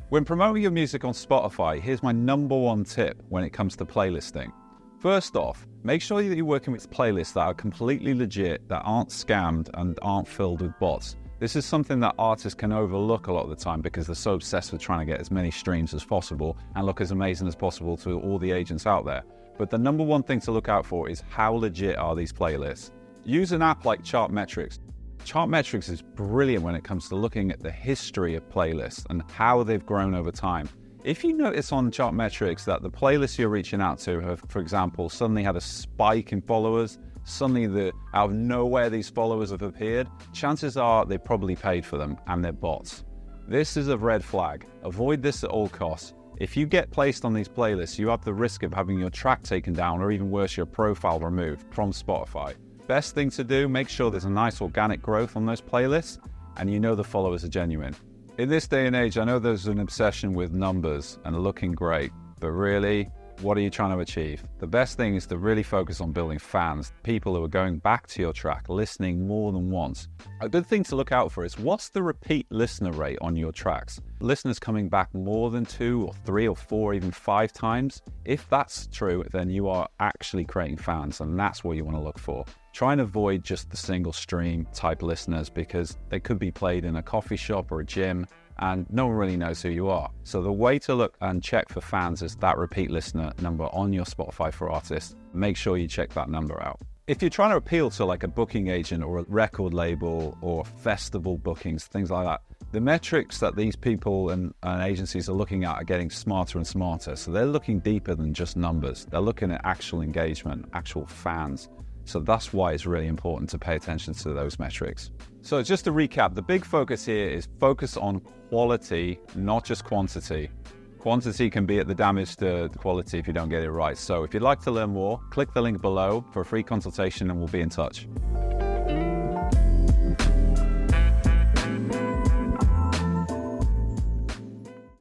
When promoting your music on Spotify, here's my number one tip when it comes to playlisting. First off, make sure that you're working with playlists that are completely legit, that aren't scammed and aren't filled with bots. This is something that artists can overlook a lot of the time because they're so obsessed with trying to get as many streams as possible and look as amazing as possible to all the agents out there. But the number one thing to look out for is how legit are these playlists. Use an app like Chartmetrics. Chartmetrics is brilliant when it comes to looking at the history of playlists and how they've grown over time. If you notice on Chartmetrics that the playlists you're reaching out to have, for example, suddenly had a spike in followers, suddenly out of nowhere these followers have appeared, chances are they probably paid for them and they're bots. This is a red flag. Avoid this at all costs. If you get placed on these playlists, you have the risk of having your track taken down or even worse, your profile removed from Spotify. Best thing to do, make sure there's a nice organic growth on those playlists and you know the followers are genuine. In this day and age, I know there's an obsession with numbers and looking great, but really, what are you trying to achieve? The best thing is to really focus on building fans, people who are going back to your track, listening more than once. A good thing to look out for is what's the repeat listener rate on your tracks? Listeners coming back more than 2 or 3 or 4, even 5 times? If that's true, then you are actually creating fans, and that's what you want to look for. Try and avoid just the single stream type listeners because they could be played in a coffee shop or a gym and no one really knows who you are. So the way to look and check for fans is that repeat listener number on your Spotify for Artists. Make sure you check that number out. If you're trying to appeal to like a booking agent or a record label or festival bookings, things like that, the metrics that these people and agencies are looking at are getting smarter and smarter. So they're looking deeper than just numbers. They're looking at actual engagement, actual fans. So that's why it's really important to pay attention to those metrics. So just to recap, the big focus here is focus on quality, not just quantity. Quantity can be at the damage to quality if you don't get it right. So if you'd like to learn more, click the link below for a free consultation and we'll be in touch.